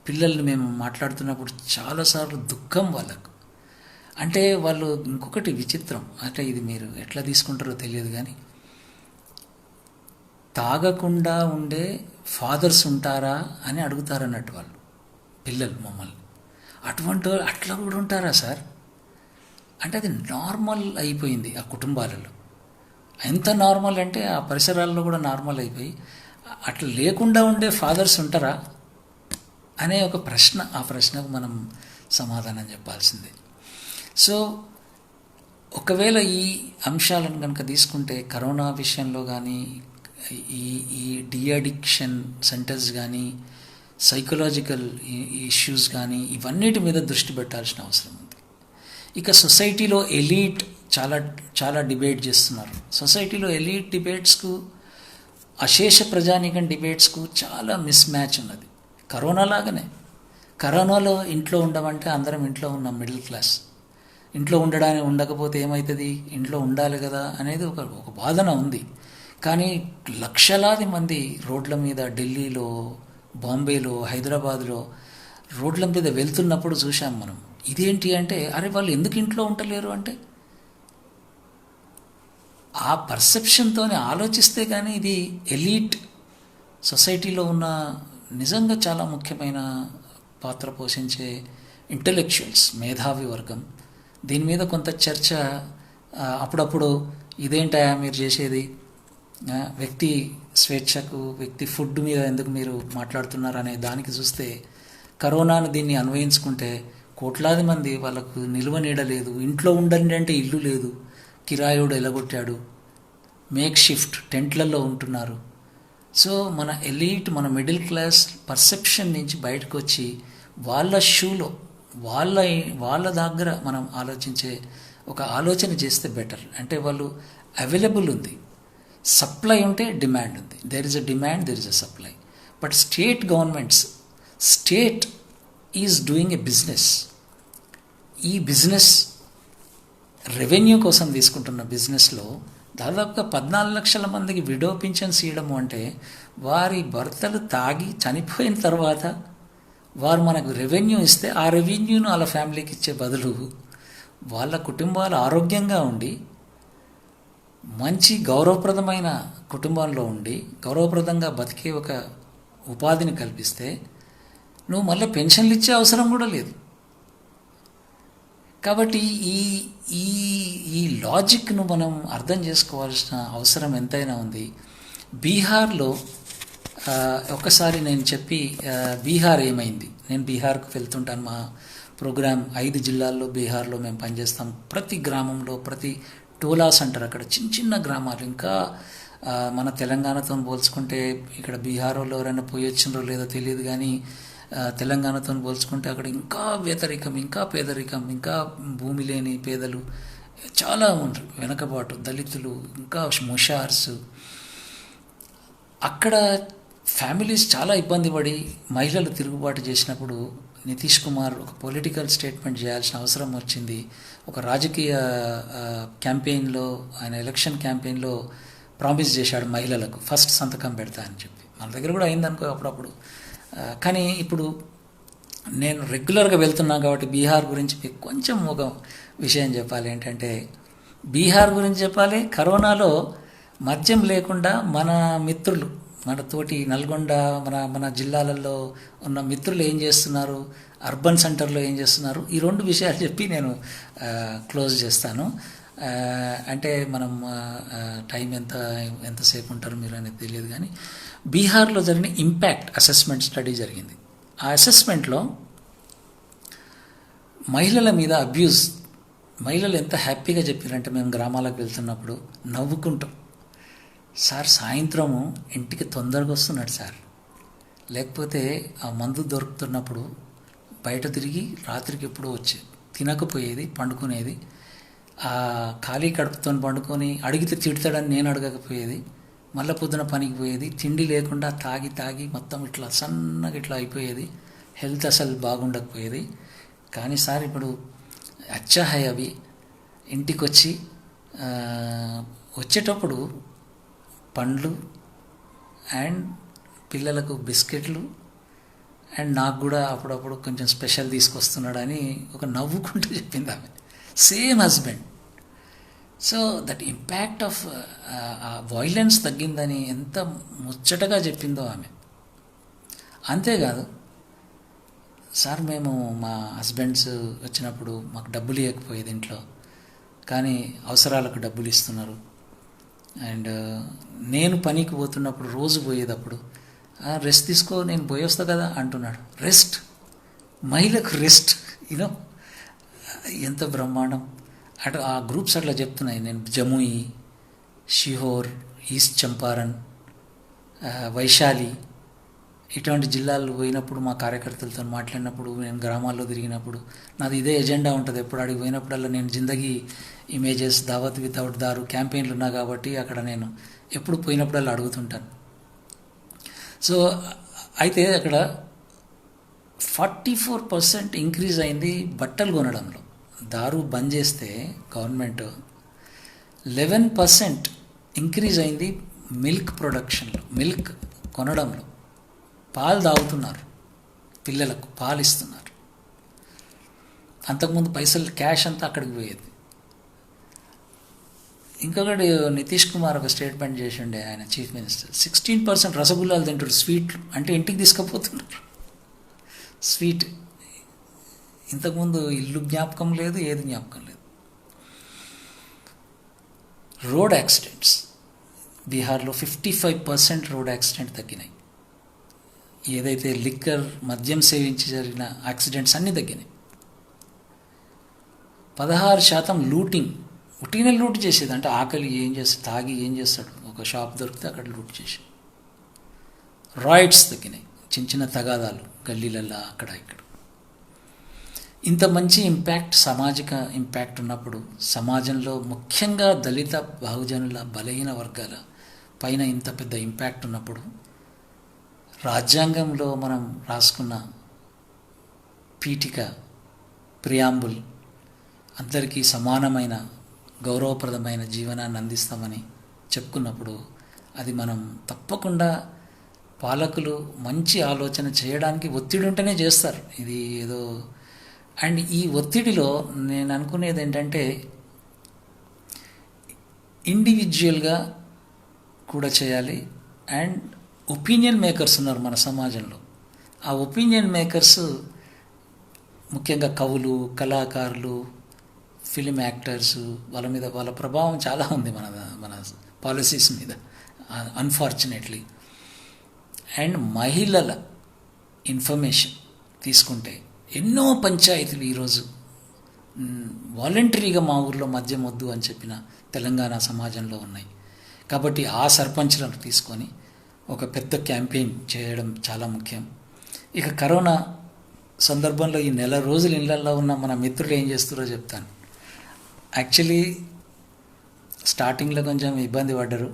పిల్లల్ని మేము మాట్లాడుతున్నప్పుడు చాలాసార్లు దుఃఖం వాళ్ళకు. అంటే వాళ్ళు ఇంకొకటి విచిత్రం, అంటే ఇది మీరు ఎట్లా తీసుకుంటారో తెలియదు కానీ తాగకుండా ఉండే ఫాదర్స్ ఉంటారా అని అడుగుతారన్నట్టు వాళ్ళు పిల్లలు మమ్మల్ని. అట్లా కూడా ఉంటారా సార్ అంటే అది నార్మల్ అయిపోయింది ఆ కుటుంబాలలో. ఎంత నార్మల్ అంటే ఆ పరిసరాల్లో కూడా నార్మల్ అయిపోయి అట్లా లేకుండా ఉండే ఫాదర్స్ ఉంటారా అనే ఒక ప్రశ్న, ఆ ప్రశ్నకు మనం సమాధానం చెప్పాల్సిందే. సో ఒకవేళ ఈ అంశాలను కనుక తీసుకుంటే కరోనా విషయంలో కానీ ఈ డీఅడిక్షన్ సెంటర్స్ కానీ సైకలాజికల్ ఇష్యూస్ కానీ ఇవన్నిటి మీద దృష్టి పెట్టాల్సిన అవసరం ఉంది. ఇక సొసైటీలో ఎలీట్ చాలా డిబేట్ చేస్తున్నారు. సొసైటీలో ఎలీట్ డిబేట్స్కు అశేష ప్రజానీకం డిబేట్స్కు చాలా మిస్ మ్యాచ్ ఉన్నది. కరోనా లాగానే, కరోనాలో ఇంట్లో ఉండమంటే అందరం ఇంట్లో ఉన్నాం, మిడిల్ క్లాస్. ఇంట్లో ఉండకపోతే ఏమవుతుంది, ఇంట్లో ఉండాలి కదా అనేది ఒక వాదన ఉంది. కానీ లక్షలాది మంది రోడ్ల మీద ఢిల్లీలో, బాంబేలో, హైదరాబాద్లో రోడ్ల మీద వెళ్తున్నప్పుడు చూసాం మనం. ఇదేంటి అంటే అరే వాళ్ళు ఎందుకు ఇంట్లో ఉండలేరు అంటే ఆ పర్సెప్షన్తోనే ఆలోచిస్తే కానీ ఇది ఎలీట్ సొసైటీలో ఉన్న నిజంగా చాలా ముఖ్యమైన పాత్ర పోషించే ఇంటలెక్చువల్స్, మేధావి వర్గం. దీని మీద కొంత చర్చ అప్పుడప్పుడు ఇదేంటా మీరు చేసేది, వ్యక్తి స్వేచ్ఛకు, వ్యక్తి ఫుడ్ మీద ఎందుకు మీరు మాట్లాడుతున్నారు అనే దానికి చూస్తే కరోనాను దీన్ని అన్వయించుకుంటే కోట్లాది మంది వాళ్ళకు నిల్వ నీడ లేదు, ఇంట్లో ఉండండి అంటే ఇల్లు లేదు, కిరాయుడు ఎలగొట్టాడు, మేక్ షిఫ్ట్ టెంట్లలో ఉంటున్నారు. సో మన ఎలీట్, మన మిడిల్ క్లాస్ పర్సెప్షన్ నుంచి బయటకు వచ్చి వాళ్ళ షూలో వాళ్ళ దగ్గర మనం ఆలోచించే ఒక ఆలోచన చేస్తే బెటర్. అంటే వాళ్ళు అవైలబుల్ ఉంది, సప్లై ఉంటే డిమాండ్ ఉంది. There is a demand, there is a supply. But state governments, state is doing a business. ఈ బిజినెస్ రెవెన్యూ కోసం తీసుకుంటున్న బిజినెస్లో దాదాపుగా 14 లక్షల మందికి విడో పింఛన్స్ ఇవ్వడము అంటే, వారి భర్తలు తాగి చనిపోయిన తర్వాత వారు మనకు రెవెన్యూ ఇస్తే ఆ రెవెన్యూను వాళ్ళ ఫ్యామిలీకి ఇచ్చే బదులు వాళ్ళ కుటుంబాలు ఆరోగ్యంగా ఉండి మంచి గౌరవప్రదమైన కుటుంబంలో ఉండి గౌరవప్రదంగా బతికే ఒక ఉపాధిని కల్పిస్తే నువ్వు మళ్ళీ పెన్షన్లు ఇచ్చే అవసరం కూడా లేదు. కాబట్టి ఈ ఈ ఈ లాజిక్ను మనం అర్థం చేసుకోవాల్సిన అవసరం ఎంతైనా ఉంది. బీహార్లో ఒక్కసారి నేను చెప్పి, బీహార్ ఏమైంది, నేను బీహార్కు వెళ్తుంటాను. మా ప్రోగ్రాం 5 జిల్లాల్లో బీహార్లో మేము పనిచేస్తాం. ప్రతి గ్రామంలో, ప్రతి టోలాస్ అంటారు అక్కడ, చిన్న చిన్న గ్రామాలు. ఇంకా మన తెలంగాణతో పోల్చుకుంటే ఇక్కడ బీహార్ వాళ్ళు ఎవరైనా పోయి వచ్చినారో లేదో తెలియదు, కానీ తెలంగాణతో పోల్చుకుంటే అక్కడ ఇంకా వ్యతిరేకం, ఇంకా పేదరికం, ఇంకా భూమి లేని పేదలు చాలా ఉంటారు, వెనకబాటు దళితులు, ఇంకా ముషార్స్. అక్కడ ఫ్యామిలీస్ చాలా ఇబ్బంది పడి మహిళలు తిరుగుబాటు చేసినప్పుడు నితీష్ కుమార్ ఒక పొలిటికల్ స్టేట్మెంట్ చేయాల్సిన అవసరం వచ్చింది. ఒక రాజకీయ క్యాంపెయిన్లో, ఆయన ఎలక్షన్ క్యాంపెయిన్లో ప్రామిస్ చేశాడు మహిళలకు ఫస్ట్ సంతకం పెడతా అని చెప్పి. మన దగ్గర కూడా అయిందనుకో అప్పుడప్పుడు. కానీ ఇప్పుడు నేను రెగ్యులర్గా వెళ్తున్నాను కాబట్టి బీహార్ గురించి మీకు కొంచెం ఒక విషయం చెప్పాలి. ఏంటంటే బీహార్ గురించి చెప్పాలి. కరోనాలో మద్యం లేకుండా మన మిత్రులు, మన తోటి నల్గొండ, మన జిల్లాలలో ఉన్న మిత్రులు ఏం చేస్తున్నారు, అర్బన్ సెంటర్లో ఏం చేస్తున్నారు, ఈ 2 విషయాలు చెప్పి నేను క్లోజ్ చేస్తాను. అంటే మనం టైం ఎంతసేపు ఉంటారు మీరు అనేది తెలియదు, కానీ బీహార్లో జరిగిన ఇంపాక్ట్ అసెస్మెంట్ స్టడీ జరిగింది. ఆ అసెస్మెంట్లో మహిళల మీద అబ్యూస్, మహిళలు ఎంత హ్యాపీగా చెప్పారంటే, మేము గ్రామాలకు వెళ్తున్నప్పుడు నవ్వుకుంటాం, సార్ సాయంత్రము ఇంటికి తొందరగా వస్తున్నాడు సార్, లేకపోతే ఆ మందు దొరుకుతున్నప్పుడు బయట తిరిగి రాత్రికి ఎప్పుడో వచ్చేది, తినకపోయేది, పండుకునేది, ఆ ఖాళీ కడుపుతో పండుకొని అడిగితే తిడతాడని నేను అడగకపోయేది, మళ్ళీ పొద్దున పనికి పోయేది, తిండి లేకుండా తాగి మొత్తం ఇట్లా సన్నగా ఇట్లా అయిపోయేది, హెల్త్ అసలు బాగుండకపోయేది. కానీ సార్ ఇప్పుడు అచ్చా హై అవి, ఇంటికి వచ్చేటప్పుడు పండ్లు అండ్ పిల్లలకు బిస్కెట్లు అండ్ నాకు కూడా అప్పుడప్పుడు కొంచెం స్పెషల్ తీసుకొస్తున్నాడని ఒక నవ్వుకుంటూ చెప్పింది ఆమె. Same husband. So that impact of violence తగ్గిందని ఎంత ముచ్చటగా చెప్పిందో ఆమె. అంతేకాదు, సార్ మేము మా హస్బెండ్స్ వచ్చినప్పుడు మాకు డబ్బులు ఇవ్వకపోయేది ఇంట్లో, కానీ అవసరాలకు డబ్బులు ఇస్తున్నారు. అండ్ నేను పనికి పోతున్నప్పుడు రోజు పోయేటప్పుడు రెస్ట్ తీసుకో, నేను పోయి వస్తా కదా అంటున్నాడు. రెస్ట్, మహిళకు రెస్ట్, యూనో ఎంత బ్రహ్మాండం. అటు ఆ గ్రూప్స్ అట్లా చెప్తున్నాయి. నేను జముయి, షిహోర్, ఈస్ట్ చంపారన్, వైశాలి ఇటువంటి జిల్లాలు పోయినప్పుడు మా కార్యకర్తలతో మాట్లాడినప్పుడు, నేను గ్రామాల్లో తిరిగినప్పుడు నాది ఇదే ఎజెండా ఉంటుంది. ఎప్పుడు అడిగి పోయినప్పుడల్లా నేను జిందగీ ఇమేజెస్, దావత్ వితౌట్ దారు క్యాంపెయిన్లు ఉన్నా కాబట్టి అక్కడ నేను ఎప్పుడు పోయినప్పుడల్లా అడుగుతుంటాను. సో అయితే అక్కడ 44% ఇంక్రీజ్ అయింది బట్టలు కొనడంలో. దారు బంద్ చేస్తే గవర్నమెంట్ 11% ఇంక్రీజ్ అయింది మిల్క్ ప్రొడక్షన్లో, మిల్క్ కొనడంలో. పాలు తాగుతున్నారు, పిల్లలకు పాలు ఇస్తున్నారు. అంతకుముందు పైసలు క్యాష్ అంతా అక్కడికి పోయేది. ఇంకొకటి నితీష్ కుమార్ ఒక స్టేట్మెంట్ చేసిండే, ఆయన చీఫ్ మినిస్టర్, 16% రసగుల్లాలు తింటారు, స్వీట్లు అంటే ఇంటికి తీసుకుపోతున్నారు స్వీట్. ఇంతకుముందు ఇల్లు జ్ఞాపకం లేదు, ఏది జ్ఞాపకం లేదు. రోడ్ యాక్సిడెంట్స్ బీహార్లో 55% రోడ్ యాక్సిడెంట్ తగ్గినాయి. ఏదైతే లిక్కర్, మద్యం సేవించి జరిగిన యాక్సిడెంట్స్ అన్నీ తగ్గినాయి. 16% లూటింగ్, ఉట్టినే లూట్ చేసేది. అంటే ఆకలి ఏం చేస్తాడు, తాగి ఏం చేస్తాడు, ఒక షాప్ దొరికితే అక్కడ లూట్ చేసి. రాయిట్స్ తగ్గినాయి, చిన్న చిన్న తగాదాలు గల్లీలల్లో అక్కడ ఇక్కడ. ఇంత మంచి ఇంపాక్ట్, సామాజిక ఇంపాక్ట్ ఉన్నప్పుడు, సమాజంలో ముఖ్యంగా దళిత బహుజనుల బలహీన వర్గాల పైన ఇంత పెద్ద ఇంపాక్ట్ ఉన్నప్పుడు, రాజ్యాంగంలో మనం రాసుకున్న పీఠిక, ప్రియాంబుల్ అందరికీ సమానమైన గౌరవప్రదమైన జీవనాన్ని అందిస్తామని చెప్పుకున్నప్పుడు, అది మనం తప్పకుండా పాలకులు మంచి ఆలోచన చేయడానికి ఒత్తిడి ఉంటేనే చేస్తారు. ఇది ఏదో అండ్ ఈ ఒత్తిడిలో నేను అనుకునేది ఏంటంటే, ఇండివిజువల్గా కూడా చేయాలి. అండ్ ఒపీనియన్ మేకర్స్ ఉన్నారు మన సమాజంలో. ఆ ఒపీనియన్ మేకర్స్ ముఖ్యంగా కవులు, కళాకారులు, ఫిలిం యాక్టర్స్, వాళ్ళ మీద వాళ్ళ ప్రభావం చాలా ఉంది మన మన పాలసీస్ మీద, అన్ఫార్చునేట్లీ. అండ్ మహిళల ఇన్ఫర్మేషన్ తీసుకుంటే ఎన్నో పంచాయతీలు ఈరోజు వాలంటరీగా మా ఊర్లో మద్యం వద్దు అని చెప్పిన తెలంగాణ సమాజంలో ఉన్నాయి. కాబట్టి ఆ సర్పంచ్లను తీసుకొని ఒక పెద్ద క్యాంపెయిన్ చేయడం చాలా ముఖ్యం. ఇక కరోనా సందర్భంలో ఈ నెల రోజులు ఇళ్లల్లో ఉన్న మన మిత్రులు ఏం చేస్తారో చెప్తాను. యాక్చువల్లీ స్టార్టింగ్లో కొంచెం ఇబ్బంది పడ్డారు,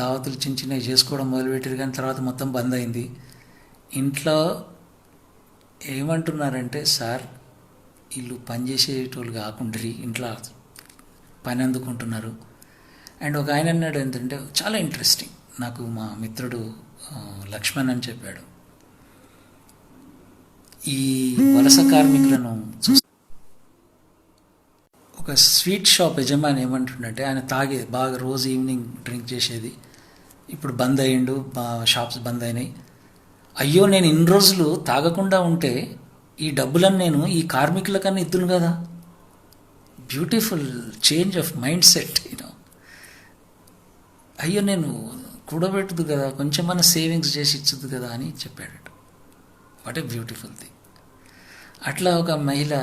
దావతులు చిన్న చిన్నవి చేసుకోవడం మొదలుపెట్టారు, కానీ తర్వాత మొత్తం బంద్ అయింది. ఇంట్లో ఏమంటున్నారంటే, సార్ వీళ్ళు పనిచేసేటోళ్ళు కాకుండా ఇంట్లో పని అందుకుంటున్నారు. అండ్ ఒక ఆయన అన్నాడు ఏంటంటే చాలా ఇంట్రెస్టింగ్, నాకు మా మిత్రుడు లక్ష్మణ్ అని చెప్పాడు, ఈ వలస కార్మికులను ఒక స్వీట్ షాప్ యజమాని ఏమంటుండంటే, ఆయన బాగా రోజు ఈవినింగ్ డ్రింక్ చేసేది, ఇప్పుడు బంద్ అయ్యిండు, షాప్స్ బంద్ అయినాయి. అయ్యో నేను ఇన్ని రోజులు తాగకుండా ఉంటే ఈ డబ్బులను నేను ఈ కార్మికుల కన్నా ఇద్దును కదా. Beautiful change of mind set. అయ్యో నేను కూడబెట్టుదు కదా, కొంచెమన్నా సేవింగ్స్ చేసి ఇచ్చుద్దు కదా అని చెప్పాడు. What a beautiful thing. అట్లా ఒక మహిళ,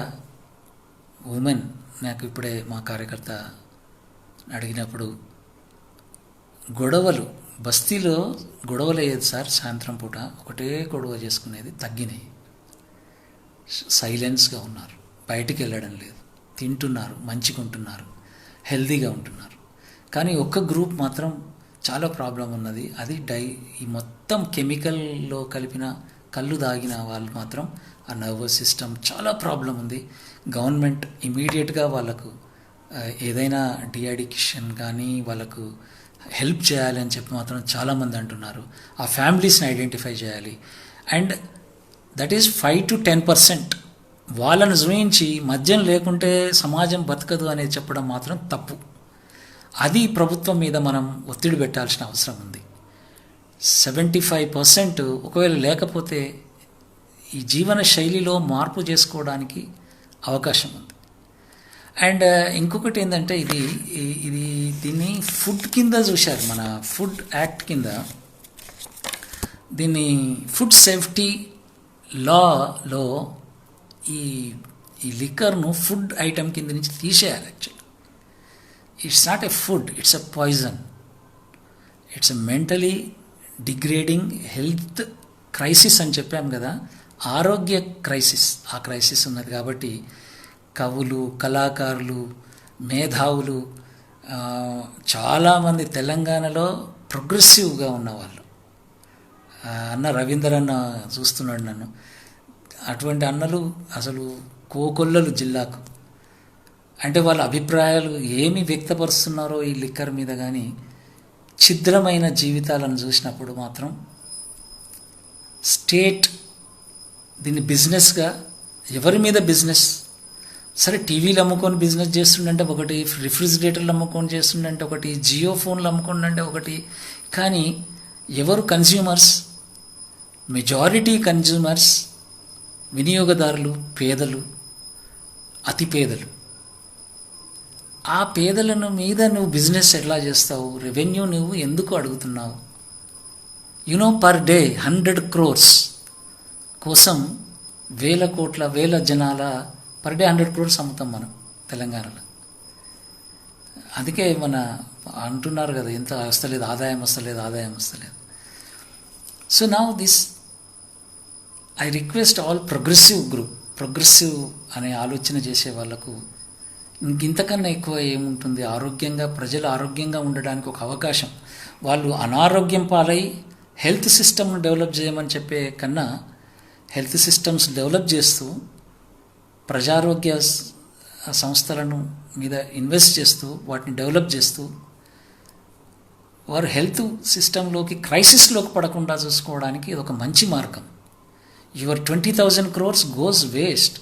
ఉమెన్, నాకు ఇప్పుడే మా కార్యకర్త అడిగినప్పుడు, గొడవలు బస్తీలో గొడవలు అయ్యేది సార్, సాయంత్రం పూట ఒకటే గొడవ చేసుకునేది, తగ్గినాయి. సైలెన్స్గా ఉన్నారు, బయటికి వెళ్ళడం లేదు, తింటున్నారు, మంచిగా ఉంటున్నారు, హెల్తీగా ఉంటున్నారు. కానీ ఒక్క గ్రూప్ మాత్రం చాలా ప్రాబ్లం ఉన్నది. అది ఈ మొత్తం కెమికల్లో కలిపిన కళ్ళు దాగిన వాళ్ళు మాత్రం ఆ నర్వస్ సిస్టమ్ చాలా ప్రాబ్లం ఉంది. గవర్నమెంట్ ఇమీడియట్గా వాళ్ళకు ఏదైనా డిఅడిక్షన్ కానీ వాళ్ళకు హెల్ప్ చేయాలి అని చెప్పి మాత్రం చాలామంది అంటున్నారు. ఆ ఫ్యామిలీస్ని ఐడెంటిఫై చేయాలి. And that is 5 to 10%. వాళ్ళను చూయించి మద్యం లేకుంటే సమాజం బతకదు అనేది చెప్పడం మాత్రం తప్పు. అది ప్రభుత్వం మీద మనం ఒత్తిడి పెట్టాల్సిన అవసరం ఉంది. 75% ఒకవేళ లేకపోతే ఈ జీవన శైలిలో మార్పు చేసుకోవడానికి అవకాశం ఉంది. అండ్ ఇంకొకటి ఏంటంటే, దీన్ని ఫుడ్ కింద చూశారు. మన ఫుడ్ యాక్ట్ కింద దీన్ని ఫుడ్ సేఫ్టీ లాలో ఈ లిక్కర్ను ఫుడ్ ఐటమ్ కింద నుంచి తీసేయాలి. Actually it's not a food, it's a poison. It's a mentally degrading health crisis అని చెప్పాం కదా, ఆరోగ్య క్రైసిస్. ఆ క్రైసిస్ ఉన్నది కాబట్టి కవులు, కళాకారులు, మేధావులు, చాలామంది తెలంగాణలో ప్రోగ్రెసివ్గా ఉన్నవాళ్ళు, అన్న రవీందర్ అన్న చూస్తున్నాడు నన్ను, అటువంటి అన్నలు అసలు కోకొల్లలు జిల్లాకు. అంటే వాళ్ళ అభిప్రాయాలు ఏమి వ్యక్తపరుస్తున్నారో ఈ లిక్కర్ మీద, కానీ ఛిద్రమైన జీవితాలను చూసినప్పుడు మాత్రం స్టేట్ దీన్ని బిజినెస్గా, ఎవరి మీద బిజినెస్, సరే టీవీలు అమ్ముకొని బిజినెస్ చేస్తుండంటే ఒకటి, రిఫ్రిజిరేటర్లు అమ్ముకొని చేస్తుండంటే ఒకటి, జియో ఫోన్లు అమ్ముకుంటే ఒకటి, కానీ ఎవరు కన్జ్యూమర్స్? మెజారిటీ కన్జ్యూమర్స్, వినియోగదారులు పేదలు, అతి పేదలు. ఆ పేదలను మీద నువ్వు బిజినెస్ ఎట్లా చేస్తావు? రెవెన్యూ నువ్వు ఎందుకు అడుగుతున్నావు? పర్ డే 100 crores కోసం వేల జనాల పర్ డే 100 crores అమ్ముతాం మనం తెలంగాణలో. అందుకే అంటున్నారు కదా, ఎంత వస్తలేదు, ఆదాయం వస్తలేదు. So now I request all progressive అనే ఆలోచన చేసే వాళ్ళకు ఇంతకన్నా ఎక్కువ ఏముంటుంది? ఆరోగ్యంగా ప్రజలు ఆరోగ్యంగా ఉండడానికి ఒక అవకాశం. వాళ్ళు అనారోగ్యం పాలై హెల్త్ సిస్టమ్ను డెవలప్ చేయమని చెప్పే కన్నా హెల్త్ సిస్టమ్స్ డెవలప్ చేస్తూ ప్రజారోగ్య సంస్థలను మీద ఇన్వెస్ట్ చేస్తూ వాటిని డెవలప్ చేస్తూ వారు హెల్త్ సిస్టంలోకి క్రైసిస్లోకి పడకుండా చూసుకోవడానికి ఇది ఒక మంచి మార్గం. Your 20,000 crores goes waste.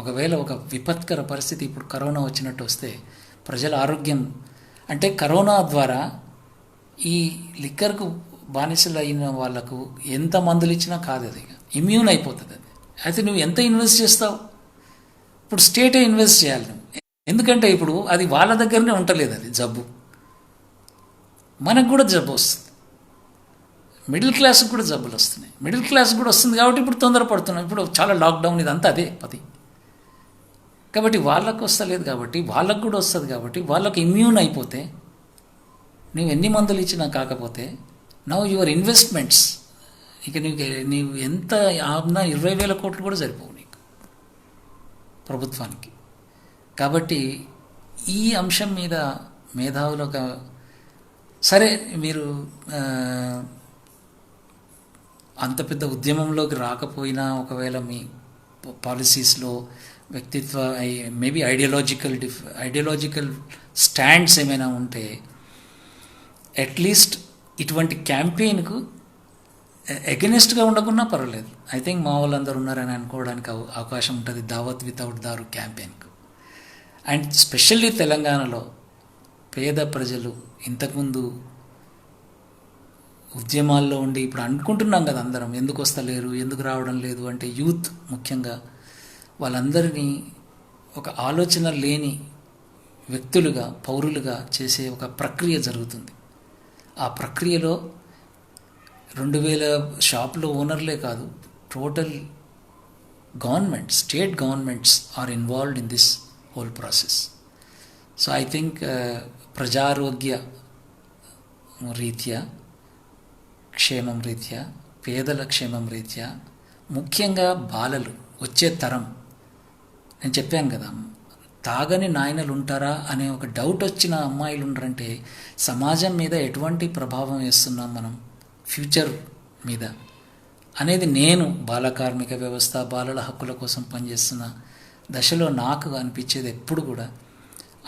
ఒకవేళ ఒక విపత్కర పరిస్థితి ఇప్పుడు కరోనా వచ్చినట్టు వస్తే ప్రజల ఆరోగ్యం అంటే కరోనా ద్వారా ఈ లిక్కర్కు బానిసలు అయిన వాళ్ళకు ఎంత మందులు ఇచ్చినా కాదు, అది ఇమ్యూన్ అయిపోతుంది. అది అయితే నువ్వు ఎంత ఇన్వెస్ట్ చేస్తావు? ఇప్పుడు స్టేటే ఇన్వెస్ట్ చేయాలి నువ్వు. ఎందుకంటే ఇప్పుడు అది వాళ్ళ దగ్గరనే ఉండలేదు, అది జబ్బు మనకు కూడా జబ్బు వస్తుంది. మిడిల్ క్లాస్కి కూడా జబ్బులు వస్తున్నాయి. మిడిల్ క్లాస్కి కూడా వస్తుంది కాబట్టి ఇప్పుడు తొందరపడుతున్నాం. ఇప్పుడు చాలా లాక్డౌన్ ఇదంతా అదే పది. కాబట్టి వాళ్ళకు వస్తలేదు కాబట్టి వాళ్ళకు కూడా వస్తుంది. కాబట్టి వాళ్ళకు ఇమ్యూన్ అయిపోతే నువ్వు ఎన్ని మందులు ఇచ్చినా కాకపోతే నవ్ యువర్ ఇన్వెస్ట్మెంట్స్ ఇక నీవు ఎంత ఆపినా 20,000 కోట్లు కూడా సరిపోవు నీకు ప్రభుత్వానికి. కాబట్టి ఈ అంశం మీద మేధావులుగా సరే మీరు అంత పెద్ద ఉద్యమంలోకి రాకపోయినా ఒకవేళ మీ పాలసీస్లో వ్యక్తిత్వ మేబీ ఐడియాలజికల్ స్టాండ్స్ ఏమైనా ఉంటే అట్లీస్ట్ ఇటువంటి క్యాంపెయిన్కు ఎగెనిస్ట్గా ఉండకున్నా పర్వాలేదు. ఐ థింక్ మా వాళ్ళందరూ ఉన్నారని అనుకోవడానికి అవకాశం ఉంటుంది దావత్ వితౌట్ దారు క్యాంపెయిన్కు. అండ్ స్పెషల్లీ తెలంగాణలో పేద ప్రజలు ఇంతకుముందు ఉద్యమాల్లో ఉండి ఇప్పుడు అనుకుంటున్నాం కదా అందరం, ఎందుకు వస్తలేరు, ఎందుకు రావడం లేదు అంటే యూత్ ముఖ్యంగా వాళ్ళందరినీ ఒక ఆలోచన లేని వ్యక్తులుగా పౌరులుగా చేసే ఒక ప్రక్రియ జరుగుతుంది. ఆ ప్రక్రియలో 2,000 షాపులో ఓనర్లే కాదు, total government, state governments are involved in this whole process. So I think ప్రజారోగ్య రీత్యా, క్షేమం రీత్యా, పేదల క్షేమం రీత్యా, ముఖ్యంగా బాలలు, వచ్చే తరం, నేను చెప్పాను కదా తాగని నాయనలు ఉంటారా అనే ఒక డౌట్ వచ్చిన అమ్మాయిలు ఉన్నారంటే సమాజం మీద ఎటువంటి ప్రభావం వేస్తున్నాం మనం ఫ్యూచర్ మీద అనేది నేను బాల కార్మిక వ్యవస్థ, బాలల హక్కుల కోసం పనిచేస్తున్న దశలో నాకు అనిపించేది ఎప్పుడు కూడా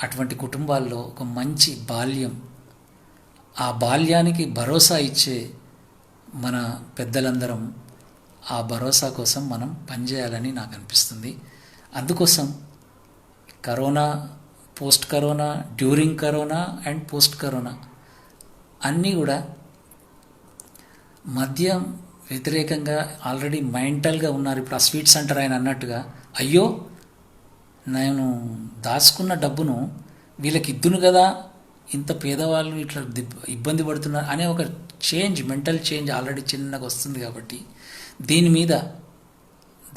అటువంటి కుటుంబాల్లో ఒక మంచి బాల్యం, ఆ బాల్యానికి భరోసా ఇచ్చే మన పెద్దలందరం ఆ భరోసా కోసం మనం పనిచేయాలని నాకు అనిపిస్తుంది. అందుకోసం corona, post corona, during corona and post corona అన్నీ కూడా మద్యం వ్యతిరేకంగా ఆల్రెడీ మెంటల్గా ఉన్నారు. ఇప్పుడు ఆ స్వీట్ సెంటర్ ఆయన అన్నట్టుగా అయ్యో నేను దాచుకున్న డబ్బును వీళ్ళకి ఇద్దును కదా, ఇంత పేదవాళ్ళు ఇట్లా ఇబ్బంది పడుతున్నారు అనే ఒక చేంజ్, మెంటల్ చేంజ్ ఆల్రెడీ చిన్నగా వస్తుంది. కాబట్టి దీని మీద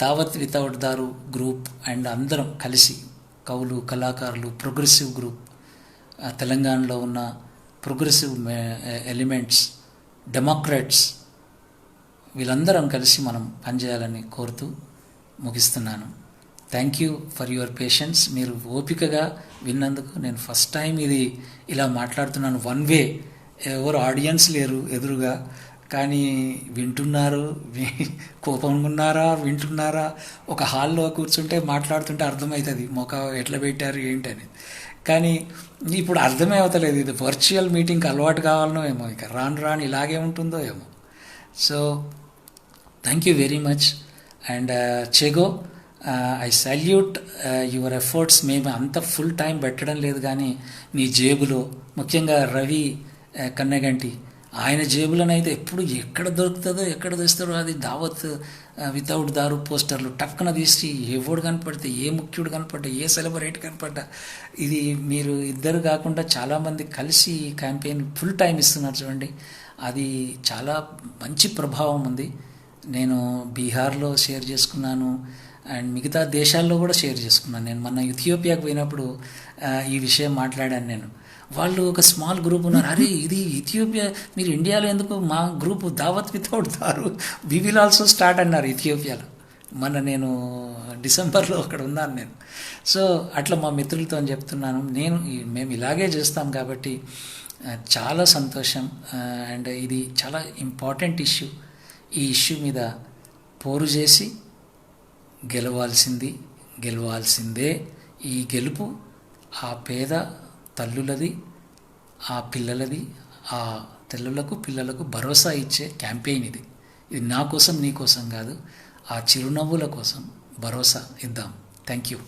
దావత్ వితౌట్ దారు గ్రూప్ అండ్ అందరం కలిసి కవులు, కళాకారులు, ప్రోగ్రెసివ్ గ్రూప్, తెలంగాణలో ఉన్న ప్రోగ్రెసివ్ ఎలిమెంట్స్, డెమోక్రాట్స్, వీళ్ళందరం కలిసి మనం పనిచేయాలని కోరుతూ ముగిస్తున్నాను. Thank you for your patience. మీరు ఓపికగా విన్నందుకు. నేను ఫస్ట్ టైం ఇది ఇలా మాట్లాడుతున్నాను. వన్ వే, ఎవరు ఆడియన్స్ లేరు ఎదురుగా, కానీ వింటున్నారు. కోపంగా ఉన్నారా, వింటున్నారా, ఒక హాల్లో కూర్చుంటే మాట్లాడుతుంటే అర్థమవుతుంది మొక్క ఎట్లా పెట్టారు ఏంటని. కానీ ఇప్పుడు అర్థమే అవుతలేదు. ఇది వర్చువల్ మీటింగ్కి అలవాటు కావాలనో ఏమో, ఇక రాను ఇలాగే ఉంటుందో ఏమో. So thank you very much. And చెగో, ఐ సాల్యూట్ యువర్ ఎఫర్ట్స్. మేము అంత ఫుల్ టైం పెట్టడం లేదు, కానీ నీ జేబులో ముఖ్యంగా రవి కన్నెగంటి ఆయన జేబులోనైతే ఎప్పుడు ఎక్కడ దొరుకుతుందో ఎక్కడ తెస్తారో అది దావత్ వితౌట్ దారు పోస్టర్లు టక్కున తీసి ఎవడు కనపడితే, ఏ ముఖ్యుడు కనపడ్డా, ఏ సెలబ్రిటీ కనపడ్డా, ఇది మీరు ఇద్దరు కాకుండా చాలామంది కలిసి ఈ క్యాంపెయిన్ ఫుల్ టైం ఇస్తున్నారు చూడండి. అది చాలా మంచి ప్రభావం ఉంది. నేను బీహార్లో షేర్ చేసుకున్నాను అండ్ మిగతా దేశాల్లో కూడా షేర్ చేసుకున్నాను. నేను మొన్న ఇథియోపియాకు పోయినప్పుడు ఈ విషయం మాట్లాడాను నేను. వాళ్ళు ఒక స్మాల్ గ్రూప్ ఉన్నారు, అరే ఇది ఇథియోపియా, మీరు ఇండియాలో ఎందుకు, మా గ్రూప్ దావత్ వితౌట్ దారు వి విల్ ఆల్సో స్టార్ట్ అన్నారు ఇథియోపియాలో. నేను డిసెంబర్లో అక్కడ ఉన్నాను నేను. సో అట్లా మా మిత్రులతో చెప్తున్నాను, మేము ఇలాగే చేస్తాం కాబట్టి చాలా సంతోషం. అండ్ ఇది చాలా ఇంపార్టెంట్ ఇష్యూ. ఈ ఇష్యూ మీద పోరు చేసి గెలవాల్సిందే. ఈ గెలుపు ఆ పేద తల్లులది, ఆ పిల్లలది, ఆ తల్లులకు పిల్లలకు భరోసా ఇచ్చే క్యాంపెయిన్ ఇది. ఇది నా కోసం నీ కోసం కాదు, ఆ చిరునవ్వుల కోసం భరోసా ఇద్దాం. Thank you.